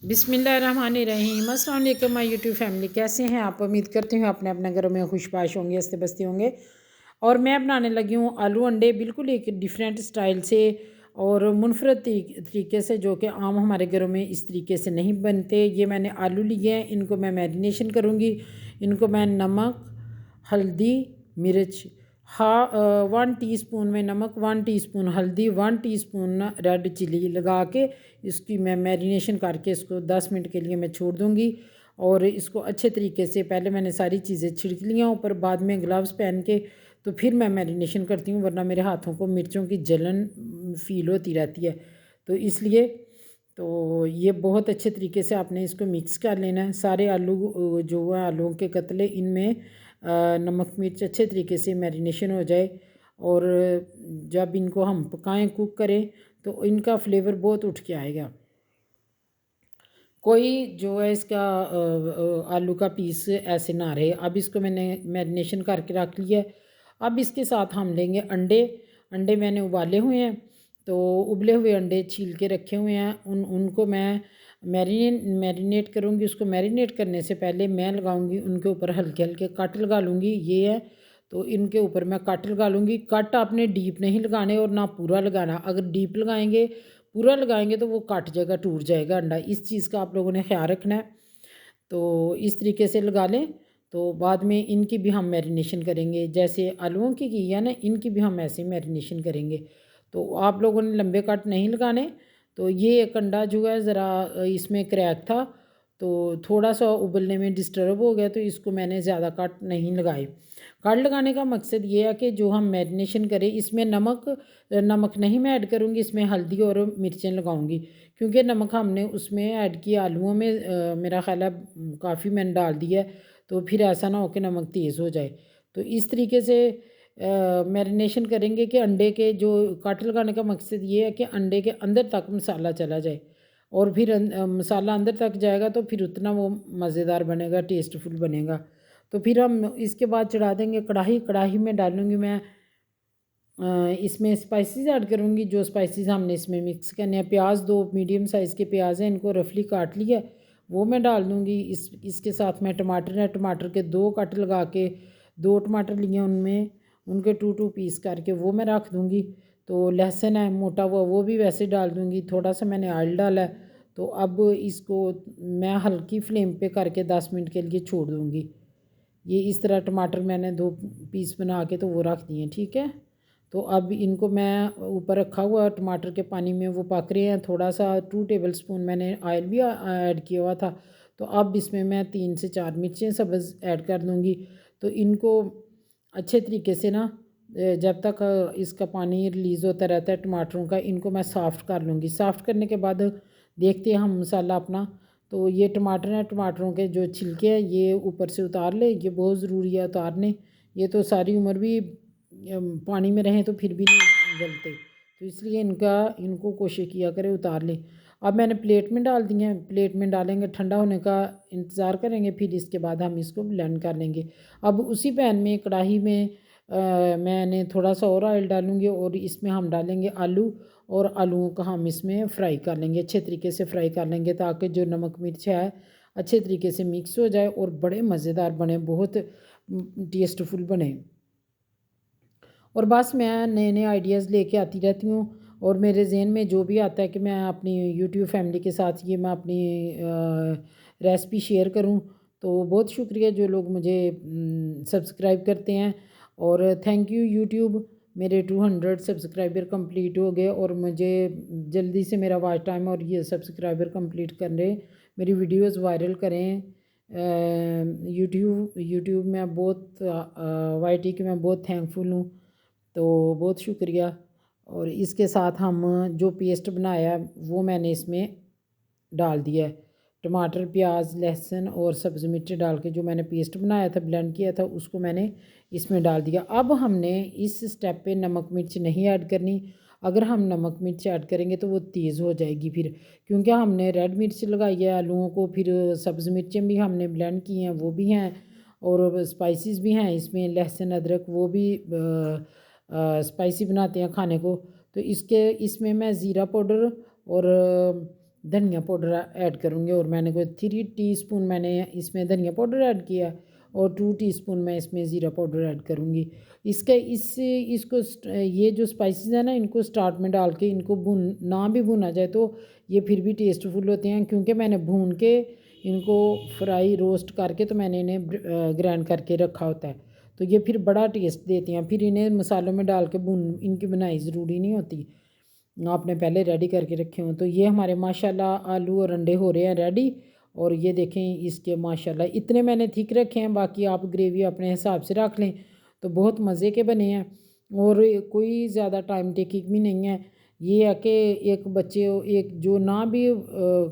बिस्मिल्लाहिर्रहमानिर्रहीम। अस्सलाम वालेकुम माय यूट्यूब फैमिली, कैसे हैं आप? उम्मीद करती हूँ अपने अपने घरों में खुशबाश होंगे, हंसते बसते होंगे। और मैं बनाने लगी हूँ आलू अंडे, बिल्कुल एक डिफरेंट स्टाइल से और मुनफरद तरीके से, जो कि आम हमारे घरों में इस तरीके से नहीं बनते। ये मैंने आलू लिए हैं, इनको मैं मैरिनेशन करूँगी। इनको मैं नमक, हल्दी, मिर्च, 1 टीस्पून में नमक, 1 टीस्पून हल्दी, 1 टीस्पून रेड चिली लगा के इसकी मैं मैरिनेशन करके इसको 10 मिनट के लिए मैं छोड़ दूँगी। और इसको अच्छे तरीके से पहले मैंने सारी चीज़ें छिड़क लियाँ ऊपर, बाद में ग्लव्स पहन के तो फिर मैं मैरिनेशन करती हूँ, वरना मेरे हाथों को मिर्चों की जलन फ़ील होती रहती है। तो इसलिए तो ये बहुत अच्छे तरीके से आपने इसको मिक्स कर लेना है। सारे आलू जो है, आलूओं के कतले, इनमें नमक मिर्च अच्छे तरीके से मैरिनेशन हो जाए। और जब इनको हम पकाएं, कुक करें, तो इनका फ्लेवर बहुत उठ के आएगा। कोई जो है इसका आलू का पीस ऐसे ना रहे। अब इसको मैंने मैरिनेशन करके रख लिया है। अब इसके साथ हम लेंगे अंडे। अंडे मैंने उबाले हुए हैं, तो उबले हुए अंडे छील के रखे हुए हैं। उनको मैं मैरिनेट करूँगी। उसको मैरिनेट करने से पहले मैं लगाऊंगी उनके ऊपर हल्के हल्के कट लगा लूँगी। ये है, तो इनके ऊपर मैं कट लगा लूँगी। कट आपने डीप नहीं लगाने और ना पूरा लगाना। अगर डीप लगाएंगे, पूरा लगाएंगे, तो वो कट जाएगा, टूट जाएगा अंडा। इस चीज़ का आप लोगों ने ख्याल रखना है। तो इस तरीके से लगा लें। तो बाद में इनकी भी हम मैरिनेशन करेंगे, जैसे आलूओं की है ना, इनकी भी हम ऐसे मैरिनेशन करेंगे। तो आप लोगों ने लंबे कट नहीं लगाने। तो ये एक अंडा जो है ज़रा इसमें क्रैक था, तो थोड़ा सा उबलने में डिस्टर्ब हो गया, तो इसको मैंने ज़्यादा कट नहीं लगाए। कट लगाने का मकसद ये है कि जो हम मैरिनेशन करें, इसमें नमक नहीं मैं ऐड करूँगी, इसमें हल्दी और मिर्चें लगाऊंगी। क्योंकि नमक हमने उसमें ऐड किया आलूओं में, मेरा ख्याल है काफ़ी मैंने डाल दिया है। तो फिर ऐसा ना हो कि नमक तेज़ हो जाए। तो इस तरीके से मैरिनेशन करेंगे कि अंडे के जो कट लगाने का मकसद ये है कि अंडे के अंदर तक मसाला चला जाए। और फिर मसाला अंदर तक जाएगा तो फिर उतना वो मज़ेदार बनेगा, टेस्टफुल बनेगा। तो फिर हम इसके बाद चढ़ा देंगे कढ़ाई। कढ़ाई में डालूँगी मैं इसमें स्पाइसेस ऐड करूँगी। जो स्पाइसेस हमने इसमें मिक्स करने हैं, प्याज 2 मीडियम साइज़ के प्याज हैं, इनको रफली काट लिया, वो मैं डाल दूँगी। इसके साथ मैं टमाटर है, टमाटर के 2 कट लगा के 2 टमाटर लिए, उनमें उनके 2 पीस करके वो मैं रख दूँगी। तो लहसुन है मोटा हुआ, वो भी वैसे डाल दूँगी। थोड़ा सा मैंने ऑयल डाला है। तो अब इसको मैं हल्की फ्लेम पे करके 10 मिनट के लिए छोड़ दूँगी। ये इस तरह टमाटर मैंने 2 पीस बना के तो वो रख दिए, ठीक है। तो अब इनको मैं ऊपर रखा हुआ टमाटर के पानी में वो पक रहे हैं। थोड़ा सा 2 टेबलस्पून मैंने ऑयल भी ऐड किया हुआ था। तो अब इसमें मैं 3 से 4 मिर्चें सब्ज़ ऐड कर दूँगी। तो इनको अच्छे तरीके से ना जब तक इसका पानी रिलीज़ होता रहता है टमाटरों का, इनको मैं सॉफ़्ट कर लूँगी। सॉफ़्ट करने के बाद देखते हैं हम मसाला अपना। तो ये टमाटर हैं, टमाटरों के जो छिलके हैं ये ऊपर से उतार ले, ये बहुत ज़रूरी है उतारने। ये तो सारी उम्र भी पानी में रहें तो फिर भी नहीं गलते, तो इसलिए इनको कोशिश किया करें उतार लें। अब मैंने प्लेट में डाल दिए हैं। प्लेट में डालेंगे, ठंडा होने का इंतज़ार करेंगे, फिर इसके बाद हम इसको ब्लेंड कर लेंगे। अब उसी पैन में, कढ़ाई में मैंने थोड़ा सा और ऑयल डालूँगी और इसमें हम डालेंगे आलू। और आलूओं को हम इसमें फ्राई कर लेंगे, अच्छे तरीके से फ्राई कर लेंगे, ताकि जो नमक मिर्च है अच्छे तरीके से मिक्स हो जाए और बड़े मज़ेदार बने, बहुत टेस्टफुल बने। और बस मैं नए नए आइडियाज़ लेके आती रहती हूँ। और मेरे जहन में जो भी आता है कि मैं अपनी यूट्यूब फैमिली के साथ ये मैं अपनी रेसिपी शेयर करूँ। तो बहुत शुक्रिया जो लोग मुझे सब्सक्राइब करते हैं। और थैंक यू यूट्यूब, मेरे 200 सब्सक्राइबर कंप्लीट हो गए और मुझे जल्दी से मेरा वॉच टाइम और ये सब्सक्राइबर कंप्लीट कर रहे, मेरी वीडियोस वायरल करें। यूट्यूब में बहुत वाईटी की मैं बहुत थैंकफुल हूँ। तो बहुत शुक्रिया। और इसके साथ हम जो पेस्ट बनाया वो मैंने इसमें डाल दिया है। टमाटर, प्याज, लहसुन और सब्ज़ मिर्च डाल के जो मैंने पेस्ट बनाया था, ब्लेंड किया था, उसको मैंने इसमें डाल दिया। अब हमने इस स्टेप पे नमक मिर्च नहीं ऐड करनी। अगर हम नमक मिर्च ऐड करेंगे तो वो तेज़ हो जाएगी फिर, क्योंकि हमने रेड मिर्च लगाई है आलूओं को, फिर सब्ज़ मिर्चें भी हमने ब्लेंड की हैं, वो भी हैं, और स्पाइसेस भी हैं इसमें, लहसुन अदरक, वो भी स्पाइसी बनाते हैं खाने को। तो इसमें मैं ज़ीरा पाउडर और धनिया पाउडर ऐड करूँगी और मैंने कोई 3 टीस्पून मैंने इसमें धनिया पाउडर ऐड किया और 2 टीस्पून मैं इसमें ज़ीरा पाउडर ऐड करूँगी। इसका इसको ये जो स्पाइसेस हैं ना, इनको स्टार्ट में डाल के इनको भून ना भी भुना जाए तो ये फिर भी टेस्टफुल होते हैं, क्योंकि मैंने भून के इनको फ्राई रोस्ट करके तो मैंने इन्हें ग्राइंड करके रखा होता है, तो ये फिर बड़ा टेस्ट देती हैं। फिर इन्हें मसालों में डाल के भून इनकी बनाई ज़रूरी नहीं होती, आपने पहले रेडी करके रखे हों। तो ये हमारे माशाल्लाह आलू और अंडे हो रहे हैं रेडी। और ये देखें इसके माशाल्लाह इतने मैंने थिक रखे हैं, बाकी आप ग्रेवी अपने हिसाब से रख लें। तो बहुत मज़े के बने हैं और कोई ज़्यादा टाइम टेकिंग भी नहीं है। ये है कि एक बच्चे एक जो ना भी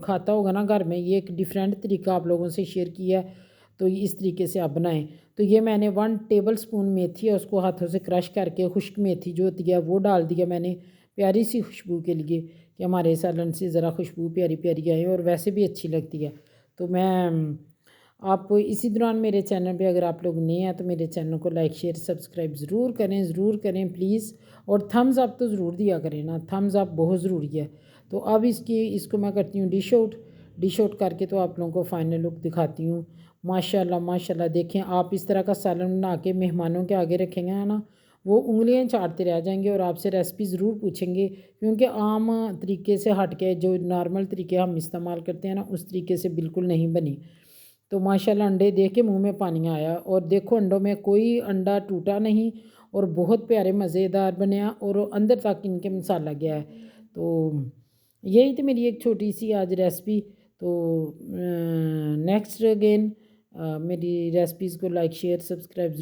खाता होगा ना घर में, ये एक डिफरेंट तरीका आप लोगों से शेयर किया है, तो इस तरीके से आप बनाएं। तो ये मैंने 1 टेबल स्पून मेथी है उसको हाथों से क्रश करके, खुश्क मेथी जो होती है वो डाल दिया मैंने प्यारी सी खुशबू के लिए, कि हमारे सालन से ज़रा खुशबू प्यारी प्यारी आए और वैसे भी अच्छी लगती है। तो मैं आप इसी दौरान मेरे चैनल पे अगर आप लोग नए हैं तो मेरे चैनल को लाइक शेयर सब्सक्राइब ज़रूर करें प्लीज़। और थम्स अप तो ज़रूर दिया करें ना, थम्स अप बहुत ज़रूरी है। तो अब इसको मैं करती हूँ डिश आउट करके तो आप लोगों को फाइनल लुक दिखाती हूँ। माशाल्लाह माशाल्लाह देखें, आप इस तरह का सालन बना के मेहमानों के आगे रखेंगे ना, वो उंगलियां चाटते रह जाएंगे और आपसे रेसिपी ज़रूर पूछेंगे, क्योंकि आम तरीके से हट के जो नॉर्मल तरीके हम इस्तेमाल करते हैं ना, उस तरीके से बिल्कुल नहीं बनी। तो माशाल्लाह अंडे देख के मुंह में पानी आया, और देखो अंडों में कोई अंडा टूटा नहीं और बहुत प्यारे मज़ेदार बने और अंदर तक इनके मसाला गया है। तो यही तो मेरी एक छोटी सी आज रेसिपी। तो नेक्स्ट अगेन मेरी रेसिपीज़ को लाइक शेयर सब्सक्राइब